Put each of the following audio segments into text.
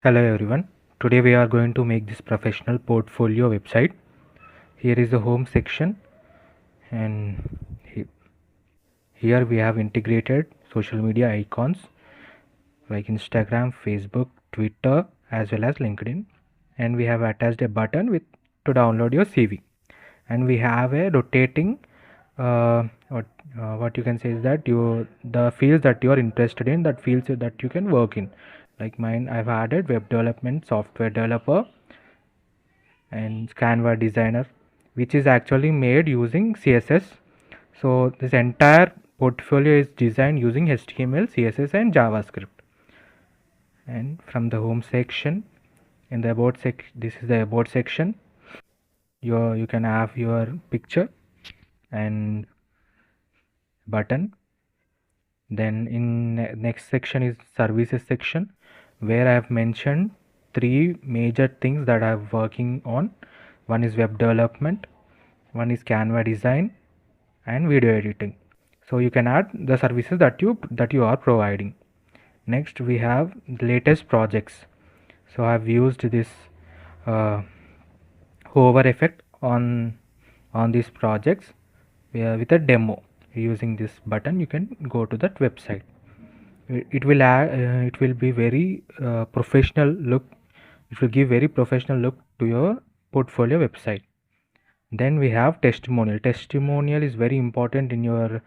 Hello everyone. Today we are going to make this professional portfolio website. Here is the home section, and here we have integrated social media icons like Instagram, Facebook, Twitter as well as LinkedIn, and we have attached a button with to download your CV, and we have a rotating uh, what what you can say is that the fields that you are interested in, that fields that you can work in. Like mine, I've added web development, software developer, and Canva designer, which is actually made using CSS. So this entire portfolio is designed using HTML, CSS and JavaScript. And from the home section, in the about this is the about section. You can have your picture and button. Then in next section is services section, where I have mentioned three major things that I'm working on. One is web development, one is Canva design, and video editing. So you can add the services that you are providing. Next we have latest projects. So I've used this uh, hover effect on these projects with a demo. Using this button you can go to that website. It will add, it will be very professional look. It will give very professional look to your portfolio website. Then we have testimonial. Testimonial is very important in your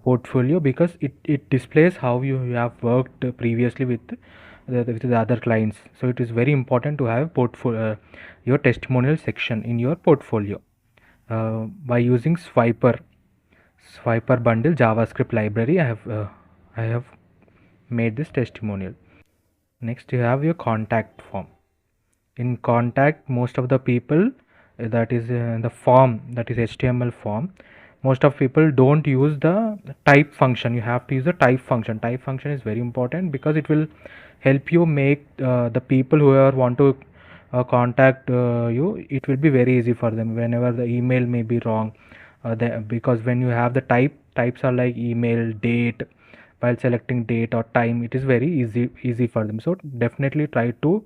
portfolio because it displays how you have worked previously with the other clients. So it is very important to have portfolio your testimonial section in your portfolio by using Swiper bundle JavaScript library. I have made this testimonial. Next you have your contact form. In contact, most of the people that is the form, that is HTML form, most of people don't use the type function. You have to use the type function. Type function is very important because it will help you make the people who are want to contact you, it will be very easy for them whenever the email may be wrong. Because when you have the types are like email, date. While selecting date or time, it is very easy for them. So definitely try to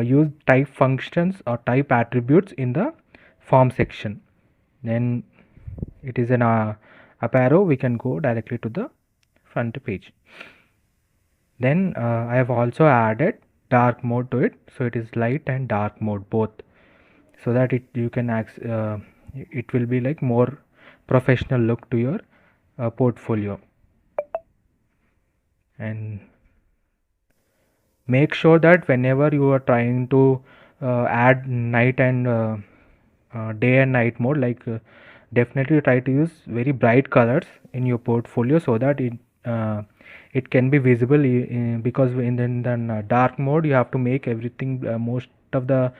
use type functions or type attributes in the form section. Then it is an up arrow, we can go directly to the front page. Then I have also added dark mode to it, so it is light and dark mode both, so that it will be like more professional look to your portfolio. And make sure that whenever you are trying to add night and day and night mode, definitely try to use very bright colors in your portfolio so that it can be visible, because in the dark mode you have to make everything, most of the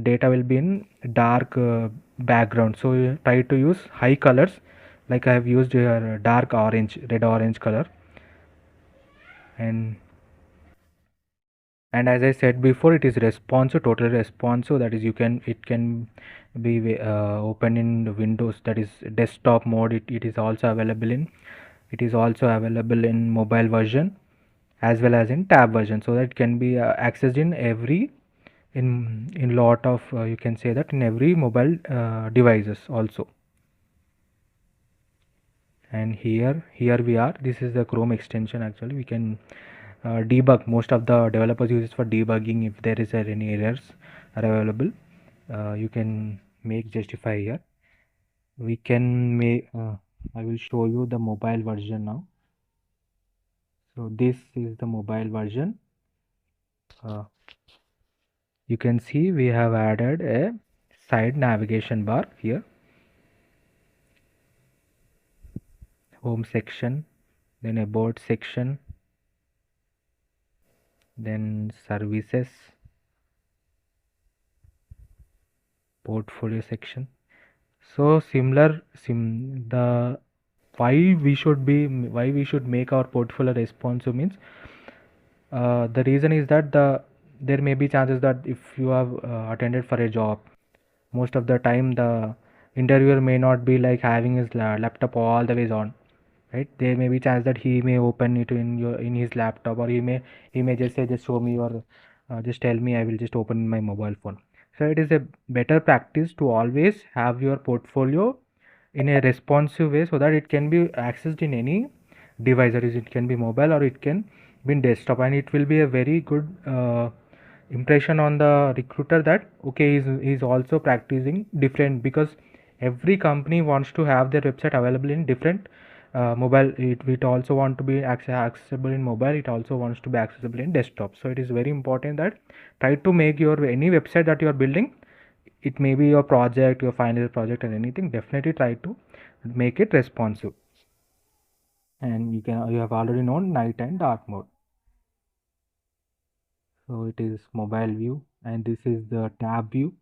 data will be in dark background. So you try to use high colors, like I have used here dark orange, red orange color. And as I said before, it is responsive, totally responsive. That is, it can be open in the Windows, that is desktop mode. It is also available in mobile version as well as in tab version, so that it can be accessed in every in lot of you can say that in every mobile devices also. And here we are, this is the Chrome extension. Actually we can debug. Most of the developers use it for debugging if there is any errors are available. You can make justify here. We can make I will show you the mobile version now. So this is the mobile version. uh, you can see we have added a side navigation bar here, home section, then about section, then services, portfolio section. So similar the why we should make our portfolio responsive means, the reason is that there may be chances that if you have attended for a job, most of the time the interviewer may not be like having his laptop all the ways on, right? There may be chance that he may open it in his laptop, or he may just say, just show me your just tell me, I will just open my mobile phone. So it is a better practice to always have your portfolio in a responsive way so that it can be accessed in any device. That is, it can be mobile or it can be in desktop, and it will be a very good impression on the recruiter that okay, he's also practicing different, because every company wants to have their website available in different mobile. It also want to be accessible in mobile, it also wants to be accessible in desktop. So it is very important that try to make your any website that you are building, it may be your project, your final project or anything, definitely try to make it responsive. And you have already known night and dark mode. So it is mobile view, and this is the tab view.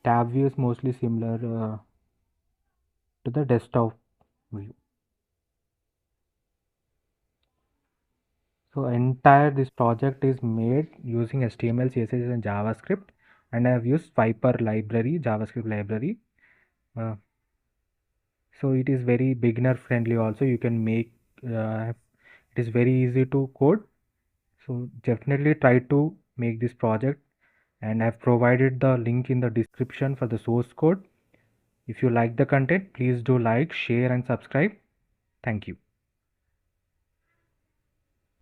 Tab view is mostly similar to the desktop view. So entire this project is made using HTML, CSS and JavaScript, and I have used Viper library, JavaScript library. Uh, so it is very beginner friendly also. You can make it is very easy to code. So definitely try to make this project, and I've provided the link in the description for the source code. If you like the content, please do like, share and subscribe. Thank you.